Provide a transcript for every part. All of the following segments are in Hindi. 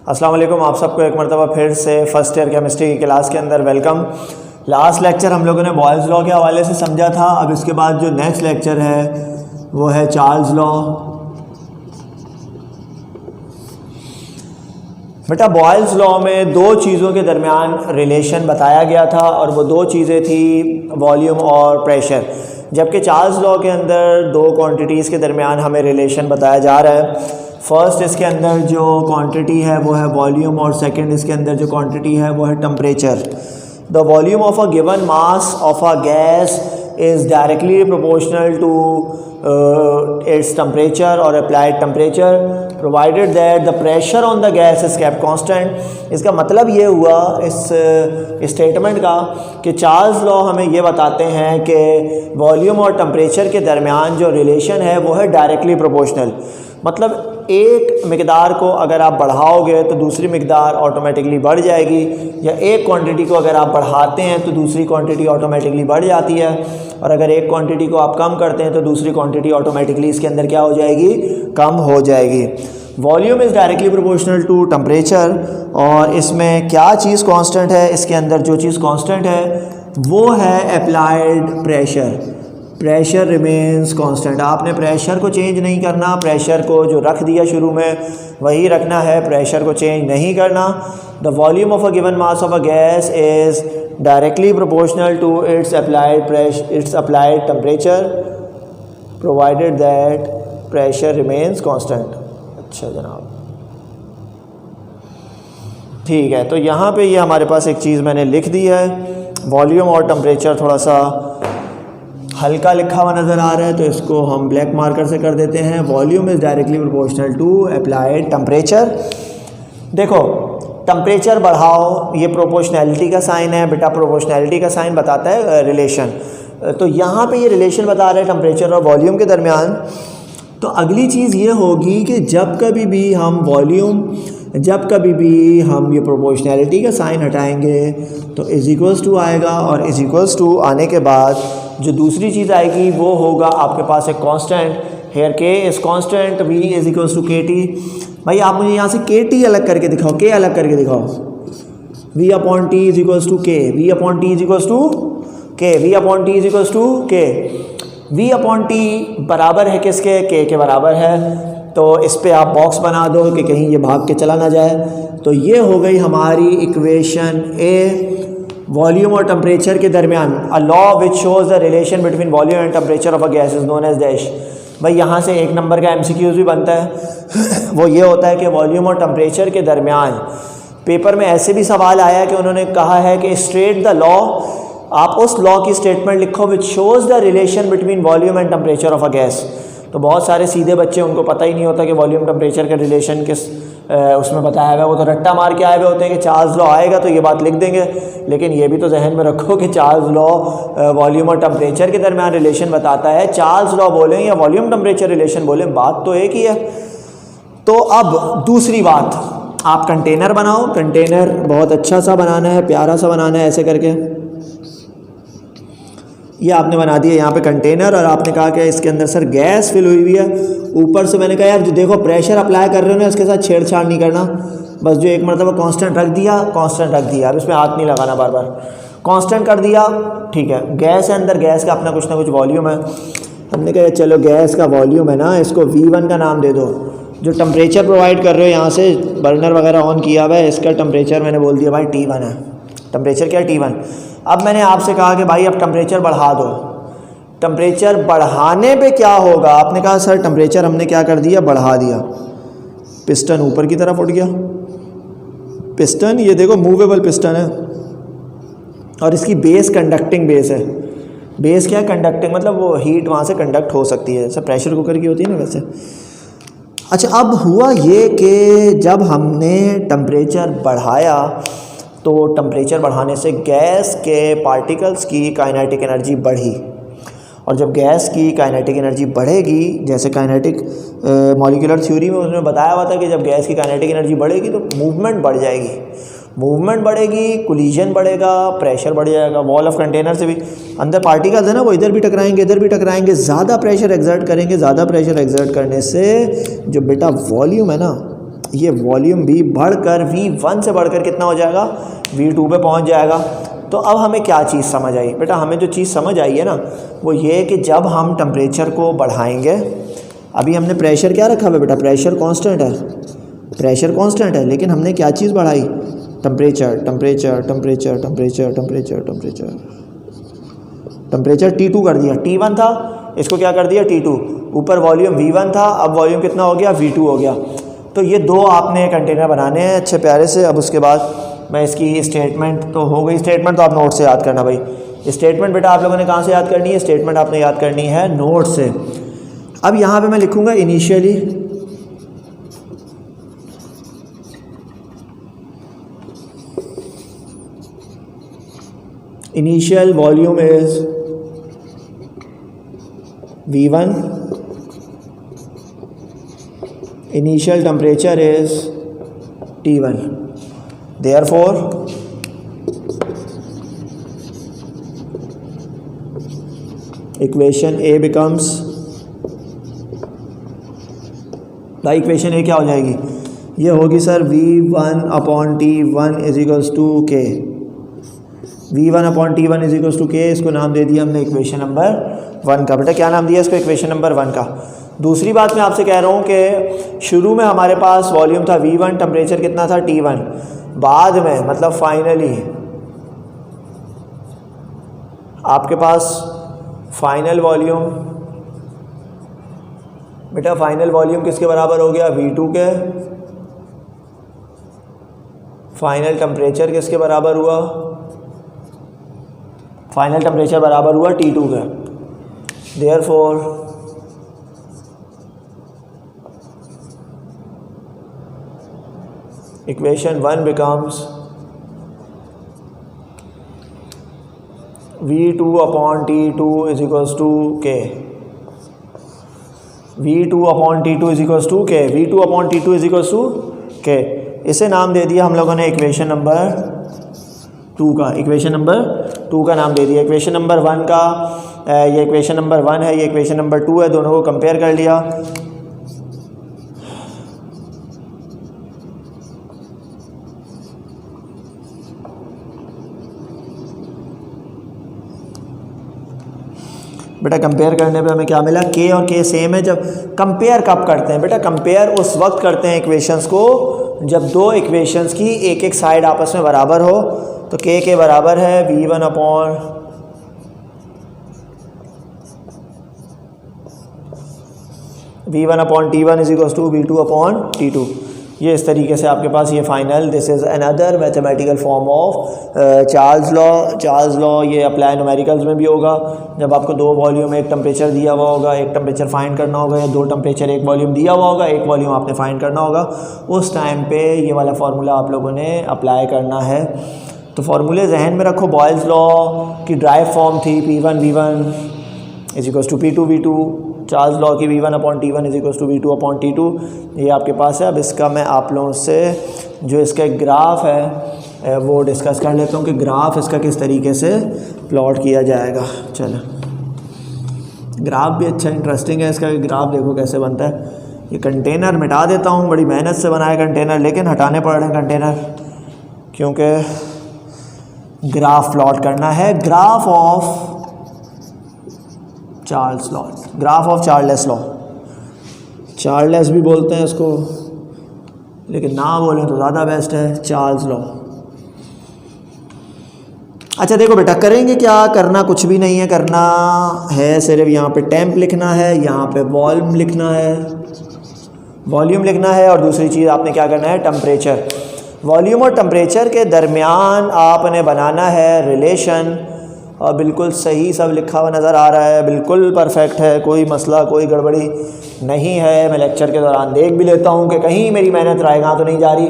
अस्सलाम वालेकुम, आप सबको एक मरतबा फिर से फ़र्स्ट ईयर केमिस्ट्री की क्लास के अंदर वेलकम। लास्ट लेक्चर हम लोगों ने बॉयल्स लॉ के हवाले से समझा था। अब इसके बाद जो नेक्स्ट लेक्चर है वो है चार्ल्स लॉ। बेटा बॉयल्स लॉ में दो चीज़ों के दरमियान रिलेशन बताया गया था और वो दो चीज़ें थी वॉल्यूम और प्रेशर, जबकि चार्ल्स लॉ के अंदर दो क्वांटिटीज़ के दरमियान हमें रिलेशन बताया जा रहा है। फर्स्ट इसके अंदर जो क्वांटिटी है वो है वॉल्यूम और सेकंड इसके अंदर जो क्वांटिटी है वो है temperature. The volume of a given mass of a gas is directly proportional to its temperature or applied temperature provided that the pressure on the gas is kept constant। इसका मतलब ये हुआ इस स्टेटमेंट का कि चार्ल्स लॉ हमें ये बताते हैं कि वॉल्यूम और टेम्परेचर के दरमियान जो रिलेशन है वो है डायरेक्टली प्रोपोर्शनल। मतलब एक मिकदार को अगर आप बढ़ाओगे तो दूसरी मिकदार ऑटोमेटिकली बढ़ जाएगी, या एक क्वांटिटी को अगर आप बढ़ाते हैं तो दूसरी क्वांटिटी ऑटोमेटिकली बढ़ जाती है, और अगर एक क्वांटिटी को आप कम करते हैं तो दूसरी क्वांटिटी ऑटोमेटिकली इसके अंदर क्या हो जाएगी, कम हो जाएगी। Volume is directly proportional to temperature, और इसमें क्या चीज़ कांस्टेंट है, इसके अंदर जो चीज़ कांस्टेंट है वो है applied pressure. Pressure remains constant. आपने प्रेशर को चेंज नहीं करना, प्रेशर को जो रख दिया शुरू में वही रखना है, प्रेशर को चेंज नहीं करना। The volume of a given mass of a gas is directly proportional to its applied temperature provided that pressure remains constant. अच्छा जनाब, ठीक है। तो यहाँ पे ये हमारे पास एक चीज़ मैंने लिख दी है, वॉल्यूम और टेम्परेचर थोड़ा सा हल्का लिखा हुआ नज़र आ रहा है तो इसको हम ब्लैक मार्कर से कर देते हैं। Volume is directly proportional to applied temperature. देखो टेम्परेचर बढ़ाओ, ये प्रोपोर्शनैलिटी का साइन है बेटा, प्रोपोर्शनैलिटी का साइन बताता है रिलेशन। तो यहाँ पे ये रिलेशन बता रहा है टेम्परेचर और वॉल्यूम के दरमियान। तो अगली चीज़ ये होगी कि जब कभी भी हम ये प्रोपोर्शनैलिटी का साइन हटाएंगे तो इज़ इक्वल्स टू आएगा, और इज़ इक्वल्स टू आने के बाद जो दूसरी चीज़ आएगी वो होगा आपके पास एक constant. Here K is constant, V is equals to K T. भाई आप मुझे यहाँ से के टी अलग करके दिखाओ, के अलग करके दिखाओ। V upon T is equals to K, V upon T is equals to K, V upon T is equals to K. V upon T बराबर है किसके, के बराबर है। तो इस पे आप बॉक्स बना दो कि कहीं ये भाग के चला ना जाए। तो ये हो गई हमारी इक्वेशन ए। वॉल्यूम और टेम्परेचर के दरमियान a law which shows the relation between volume and temperature of a gas is known as dash. भाई यहाँ से एक नंबर का एमसीक्यूज़ भी बनता है वो ये होता है कि वॉल्यूम और टेम्परेचर के दरमियान पेपर में ऐसे भी सवाल आया कि उन्होंने कहा है कि स्टेट द लॉ। आप उस लॉ की स्टेटमेंट लिखो विच shows the relation between volume and temperature of a gas. तो बहुत सारे सीधे बच्चे, उनको पता ही नहीं होता कि वॉल्यूम टेम्परेचर का रिलेशन किस उसमें बताया हुआ, वो तो रट्टा मार के आए हुए होते हैं कि चार्ल्स लॉ आएगा तो ये बात लिख देंगे। लेकिन ये भी तो जहन में रखो कि चार्ल्स लॉ वॉल्यूम और टेम्परेचर के दरमियान रिलेशन बताता है। चार्ल्स लॉ बोलें या वॉल्यूम टेम्परेचर रिलेशन बोलें, बात तो एक ही है। तो अब दूसरी बात, आप कंटेनर बनाओ। कंटेनर बहुत अच्छा सा बनाना है, प्यारा सा बनाना है, ऐसे करके ये आपने बना दिया यहाँ पे कंटेनर, और आपने कहा कि इसके अंदर सर गैस फिल हुई हुई है। ऊपर से मैंने कहा यार जो देखो प्रेशर अप्लाई कर रहे हो ना, इसके साथ छेड़छाड़ नहीं करना, बस जो एक मरतबा कांस्टेंट रख दिया, कांस्टेंट रख दिया, अब इसमें हाथ नहीं लगाना बार बार, कांस्टेंट कर दिया, ठीक है। गैस है, अंदर गैस का अपना कुछ ना कुछ वॉल्यूम है। हमने कहा चलो गैस का वॉल्यूम है ना, इसको V1 का नाम दे दो। जो टेम्परेचर प्रोवाइड कर रहे हो यहाँ से बर्नर वगैरह ऑन किया हुआ है, इसका टेम्परेचर मैंने बोल दिया भाई T1 है। टेम्परेचर क्या है, T1। अब मैंने आपसे कहा कि भाई अब टेम्परेचर बढ़ा दो। टेम्परेचर बढ़ाने पे क्या होगा, आपने कहा सर टेम्परेचर हमने क्या कर दिया, बढ़ा दिया। पिस्टन ऊपर की तरफ उठ गया। पिस्टन ये देखो मूवेबल पिस्टन है, और इसकी बेस कंडक्टिंग बेस है। बेस क्या है, कंडक्टिंग, मतलब वो हीट वहाँ से कंडक्ट हो सकती है, सब प्रेशर कुकर की होती है ना वैसे। अच्छा, अब हुआ ये कि जब हमने टेम्परेचर बढ़ाया तो टेम्परेचर बढ़ाने से गैस के पार्टिकल्स की काइनेटिक एनर्जी बढ़ी, और जब गैस की काइनेटिक एनर्जी बढ़ेगी, जैसे काइनेटिक मॉलिक्यूलर थ्योरी में उसने बताया हुआ था कि जब गैस की काइनेटिक एनर्जी बढ़ेगी तो मूवमेंट बढ़ जाएगी, मूवमेंट बढ़ेगी, कोलिजन बढ़ेगा, प्रेशर बढ़ जाएगा। वॉल ऑफ कंटेनर से भी अंदर पार्टिकल्स है ना, वो इधर भी टकराएंगे, इधर भी टकराएंगे, ज़्यादा प्रेशर एक्सर्ट करेंगे। ज़्यादा प्रेशर एक्सर्ट करने से जो बेटा वॉल्यूम है ना, ये वॉल्यूम भी बढ़कर V1 से बढ़कर कितना हो जाएगा, V2 पे पहुंच जाएगा। तो अब हमें क्या चीज़ समझ आई बेटा, हमें जो चीज़ समझ आई है ना वो ये कि जब हम टेम्परेचर को बढ़ाएंगे, अभी हमने प्रेशर क्या रखा हुआ बेटा, प्रेशर कांस्टेंट है, प्रेशर कांस्टेंट है, लेकिन हमने क्या चीज़ बढ़ाई, temperature, temperature temperature temperature temperature temperature temperature T2 कर दिया, T1 था इसको क्या कर दिया T2, ऊपर वॉल्यूम V1 था, अब वॉल्यूम कितना हो गया, V2 हो गया। तो ये दो आपने कंटेनर बनाने हैं अच्छे प्यारे से। अब उसके बाद मैं इसकी स्टेटमेंट तो हो गई, स्टेटमेंट तो आप नोट से याद करना भाई। स्टेटमेंट बेटा आप लोगों ने कहाँ से याद करनी है, स्टेटमेंट आपने याद करनी है नोट से। अब यहाँ पे मैं लिखूँगा initially initial volume is V1, initial temperature is T1, therefore equation A becomes, भाई इक्वेशन A क्या हो जाएगी, ये होगी sir V1 upon T1 is equals to K, V1 upon T1 is equals to K। इसको नाम दे दिया हमने इक्वेशन नंबर 1 का। बेटा क्या नाम दिया इसको, इक्वेशन नंबर 1 का। दूसरी बात मैं आपसे कह रहा हूँ कि शुरू में हमारे पास वॉल्यूम था V1, टेम्परेचर कितना था T1, बाद में मतलब फाइनली आपके पास फाइनल वॉल्यूम, बेटा फाइनल वॉल्यूम किसके बराबर हो गया, V2 के, फाइनल टेम्परेचर किसके बराबर हुआ, फाइनल टेम्परेचर बराबर हुआ T2 के। Therefore equation 1 becomes V2 upon T2 is equals to K, V2 upon T2 is equals to K, V2 upon T2 is equals to K। इसे नाम दे दिया हम लोगों ने इक्वेशन नंबर 2 का, इक्वेशन नंबर 2 का नाम दे दिया। इक्वेशन नंबर 1 का ये इक्वेशन नंबर 1 है, ये इक्वेशन नंबर 2 है, दोनों को कंपेयर कर लिया। बेटा कंपेयर करने पे हमें क्या मिला, K और K सेम है। जब कंपेयर कब करते हैं बेटा, कंपेयर उस वक्त करते हैं इक्वेशंस को जब दो इक्वेशंस की एक एक साइड आपस में बराबर हो। तो K के बराबर है V1 upon T1 is equals to V2 upon T2। ये इस तरीके से आपके पास ये final, this is another mathematical form of Charles law. Charles law ये अप्लाई न्यूमेरिकल्स में भी होगा, जब आपको दो वॉल्यूम एक टेम्परेचर दिया हुआ होगा, एक टेम्परेचर फाइंड करना होगा, या दो टेम्परेचर एक वॉल्यूम दिया हुआ होगा, एक वॉल्यूम आपने फाइंड करना होगा, उस टाइम पे ये वाला फार्मूला आप लोगों ने अप्लाई करना है। तो फार्मूले जहन में रखो। बॉयल्स लॉ की ड्राइव फॉर्म थी P1 V1 is equals to P2 V2, Charles law की V1 upon T1 is equals to V2 upon T2, ये आपके पास है। अब इसका मैं आप लोगों से जो इसका ग्राफ है वो डिस्कस कर लेता हूँ कि ग्राफ इसका किस तरीके से प्लॉट किया जाएगा। चलो, ग्राफ भी अच्छा इंटरेस्टिंग है इसका, ग्राफ देखो कैसे बनता है। ये कंटेनर मिटा देता हूँ, बड़ी मेहनत से बनाया कंटेनर, लेकिन हटाने पड़ रहे हैं कंटेनर क्योंकि ग्राफ प्लॉट करना है। Graph of Charles law, graph of Charles law, Charles भी बोलते हैं इसको, लेकिन ना बोलें तो ज़्यादा बेस्ट है, चार्ल्स लॉ। अच्छा देखो बेटा, करेंगे क्या, करना कुछ भी नहीं है, करना है सिर्फ यहाँ पे टेम्प लिखना है, यहाँ पे वॉल्यूम लिखना है, वॉल्यूम लिखना है, और दूसरी चीज़ आपने क्या करना है, टेम्परेचर। वॉल्यूम और टेम्परेचर के दरमियान आपने बनाना है रिलेशन, और बिल्कुल सही सब लिखा हुआ नज़र आ रहा है, बिल्कुल परफेक्ट है, कोई मसला कोई गड़बड़ी नहीं है। मैं लेक्चर के दौरान देख भी लेता हूँ कि कहीं मेरी मेहनत रायगां तो नहीं जा रही।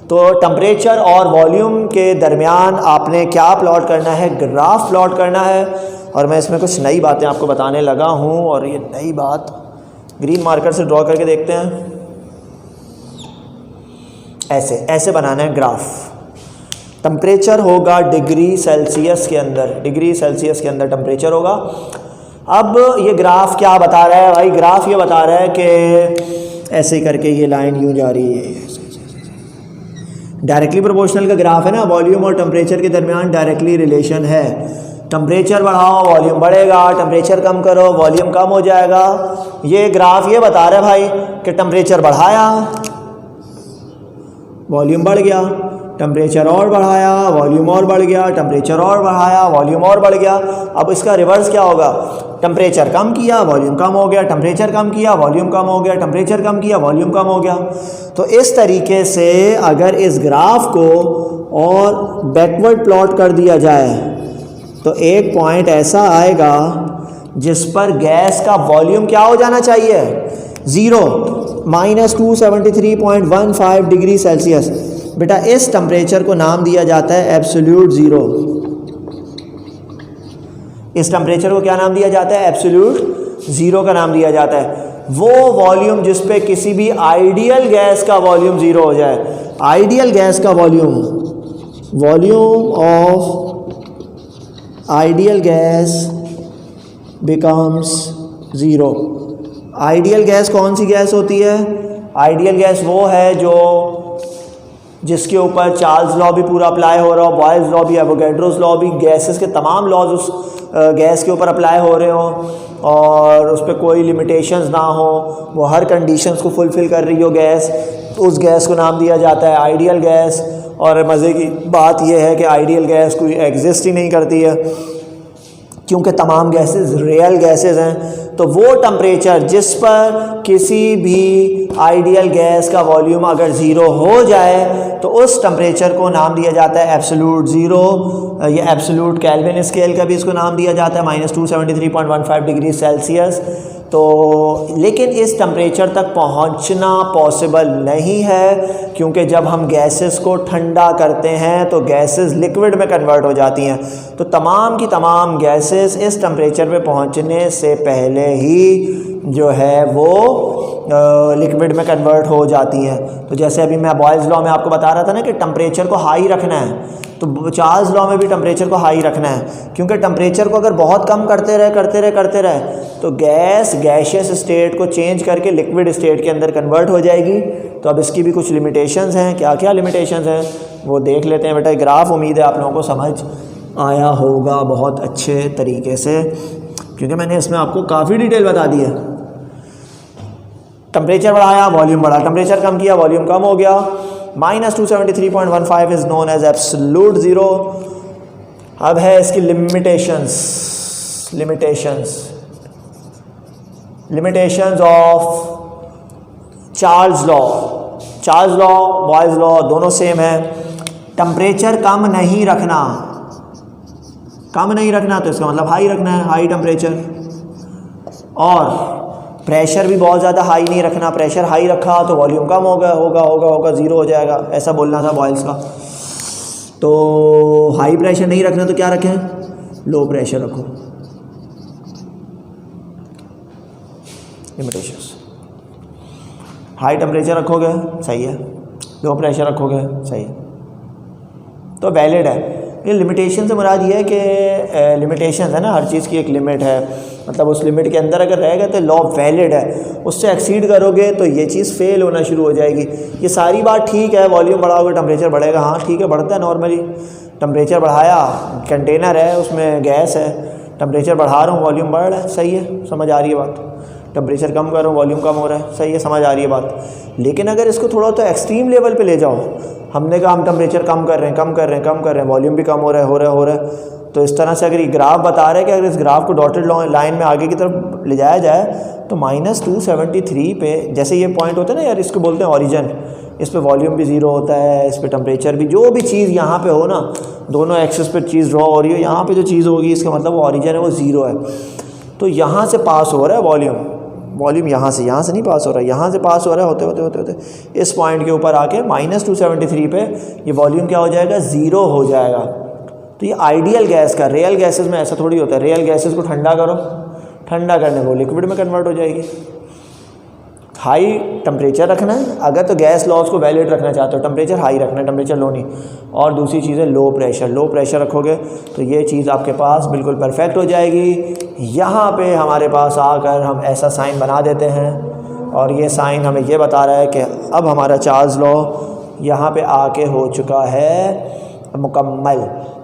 तो टेम्परेचर और वॉल्यूम के दरमियान आपने क्या प्लॉट करना है, ग्राफ प्लॉट करना है। और मैं इसमें कुछ नई बातें आपको बताने लगा हूँ, और ये नई बात ग्रीन मार्कर से ड्रॉ करके देखते हैं। ऐसे ऐसे बनाना है ग्राफ। टेम्परेचर होगा डिग्री सेल्सियस के अंदर, डिग्री सेल्सियस के अंदर टेम्परेचर होगा। अब ये ग्राफ क्या बता रहा है भाई, ग्राफ ये बता रहा है कि ऐसे करके ये लाइन यूँ जा रही है। डायरेक्टली प्रोपोर्शनल का ग्राफ है ना, वॉल्यूम और टेम्परेचर के दरमियान डायरेक्टली रिलेशन है। टेम्परेचर बढ़ाओ वॉल्यूम बढ़ेगा, टेम्परेचर कम करो वॉल्यूम कम हो जाएगा। ये ग्राफ ये बता रहा है भाई कि टेम्परेचर बढ़ाया वॉल्यूम बढ़ गया, टेम्परेचर और बढ़ाया वॉल्यूम और बढ़ गया, टेम्परेचर और बढ़ाया वॉल्यूम और बढ़ गया। अब इसका रिवर्स क्या होगा, टेम्परेचर कम किया वॉल्यूम कम हो गया, टेम्परेचर कम किया वॉल्यूम कम हो गया, टेम्परेचर कम किया वॉल्यूम कम हो गया। तो इस तरीके से अगर इस ग्राफ को और बैकवर्ड प्लॉट कर दिया जाए तो एक पॉइंट ऐसा आएगा जिस पर गैस का वॉल्यूम क्या हो जाना चाहिए, ज़ीरो, -273.15 डिग्री सेल्सियस। बेटा इस टेम्परेचर को नाम दिया जाता है एब्सोल्यूट ज़ीरो। इस टेम्परेचर को क्या नाम दिया जाता है, एब्सोल्यूट ज़ीरो का नाम दिया जाता है। वो वॉल्यूम जिस पे किसी भी आइडियल गैस का वॉल्यूम ज़ीरो हो जाए। आइडियल गैस का volume, volume of ideal gas becomes zero. Ideal gas कौन सी गैस होती है, आइडियल गैस वो है जो जिसके ऊपर चार्ल्स लॉ भी पूरा अप्लाई हो रहा हो, बॉयल्स लॉ भी, एवोगैड्रोस लॉ भी, गैसेस के तमाम लॉज उस गैस के ऊपर अप्लाई हो रहे हों और उस पर कोई लिमिटेशंस ना हो, वो हर कंडीशंस को फुलफ़िल कर रही हो गैस, तो उस गैस को नाम दिया जाता है आइडियल गैस। और मज़े की बात यह है कि आइडियल गैस कोई एग्जिस्ट ही नहीं करती है क्योंकि तमाम गैसेस रियल गैसेस हैं। तो वो टेम्परेचर जिस पर किसी भी आइडियल गैस का वॉल्यूम अगर ज़ीरो हो जाए तो उस टेम्परेचर को नाम दिया जाता है एब्सोल्यूट ज़ीरो। ये एब्सोल्यूट केल्विन स्केल का भी इसको नाम दिया जाता है, -273.15 डिग्री सेल्सियस। तो लेकिन इस टेम्परेचर तक पहुंचना पॉसिबल नहीं है क्योंकि जब हम गैसेस को ठंडा करते हैं तो गैसेस लिक्विड में कन्वर्ट हो जाती हैं। तो तमाम की तमाम गैसेस इस टेम्परेचर पे पहुंचने से पहले ही जो है वो लिक्विड में कन्वर्ट हो जाती हैं। तो जैसे अभी मैं बॉयल्स लॉ में आपको बता रहा था ना कि टेम्परेचर को हाई रखना है, तो चार्ल्स लॉ में भी टेम्परेचर को हाई रखना है क्योंकि टेम्परेचर को अगर बहुत कम करते रहे तो गैस गैशियस स्टेट को चेंज करके लिक्विड स्टेट के अंदर कन्वर्ट हो जाएगी। तो अब इसकी भी कुछ लिमिटेशंस हैं। क्या क्या लिमिटेशंस हैं वो देख लेते हैं। बेटा ग्राफ उम्मीद है आप लोगों को समझ आया होगा बहुत अच्छे तरीके से क्योंकि मैंने इसमें आपको काफ़ी डिटेल बता दी है। टेम्परेचर बढ़ाया वॉल्यूम बढ़ा, टेम्परेचर कम किया वॉल्यूम कम हो गया। -273.15 is known as absolute zero. अब है इसकी limitations of Charles law. Charles law Boyle's law दोनों सेम है। टेम्परेचर कम नहीं रखना तो इसका मतलब हाई रखना है, हाई टेम्परेचर। और प्रेशर भी बहुत ज़्यादा हाई नहीं रखना, प्रेशर हाई रखा तो वॉल्यूम कम होगा ज़ीरो हो जाएगा, ऐसा बोलना था बॉयल्स का। तो हाई प्रेशर नहीं रखना तो क्या रखें, लो प्रेशर रखो। लिमिटेशंस, हाई टेम्परेचर रखोगे सही है, लो प्रेशर रखोगे सही है, तो वैलिड है। ये लिमिटेशन से मुराद ये है कि लिमिटेशन है ना, हर चीज़ की एक लिमिट है, मतलब उस लिमिट के अंदर अगर रहेगा तो लॉ वैलिड है। उससे एक्सीड करोगे तो ये चीज़ फेल होना शुरू हो जाएगी। ये सारी बात ठीक है, वॉल्यूम बढ़ाओगे टेम्परेचर बढ़ेगा, हाँ ठीक है बढ़ता है नॉर्मली। टेम्परेचर बढ़ाया, कंटेनर है उसमें गैस है, टेम्परेचर बढ़ा रहा हूँ वॉल्यूम बढ़ रहा है, सही है, समझ आ रही है बात। टेम्परेचर कम कर रहा हूँ वॉल्यूम कम हो रहा है, सही है, समझ आ रही है बात। लेकिन अगर इसको थोड़ा तो एक्सट्रीम लेवल पे ले जाओ, हमने कहा हम टेम्परेचर कम कर रहे हैं, वॉल्यूम भी कम हो रहा है, तो इस तरह से अगर ये ग्राफ बता रहा है कि अगर इस ग्राफ को डॉटेड लाइन में आगे की तरफ ले जाया जाए तो -273 पे, जैसे ये पॉइंट होता है ना यार, इसको बोलते हैं ऑरिजन, इस पे वॉल्यूम भी ज़ीरो होता है, इस पे टेम्परेचर भी, जो भी चीज़ यहाँ पे हो ना, दोनों एक्सिस पे चीज़ ड्रॉ हो रही हो, यहाँ पे जो चीज़ होगी इसका मतलब वो ऑरिजन है, वो ज़ीरो है। तो यहाँ से पास हो रहा है वॉल्यूम यहाँ से नहीं पास हो रहा है, यहाँ से पास हो रहा है, होते इस पॉइंट के ऊपर आके -273 पे ये वॉल्यूम क्या हो जाएगा, ज़ीरो हो जाएगा। तो ये आइडियल गैस का, रियल गैसेस में ऐसा थोड़ी होता है। रियल गैसेस को ठंडा करो, ठंडा करने वो लिक्विड में कन्वर्ट हो जाएगी। हाई टेम्परेचर रखना है अगर तो गैस लॉज को वैलिड रखना चाहते हो, टेम्परेचर हाई रखना है, टेम्परेचर लो नहीं। और दूसरी चीज़ है लो प्रेशर रखोगे तो ये चीज़ आपके पास बिल्कुल परफेक्ट हो जाएगी। यहाँ पे हमारे पास आकर हम ऐसा साइन बना देते हैं और ये साइन हमें ये बता रहा है कि अब हमारा चार्ल्स लॉ यहाँ पे आके हो चुका है मुकम्मल।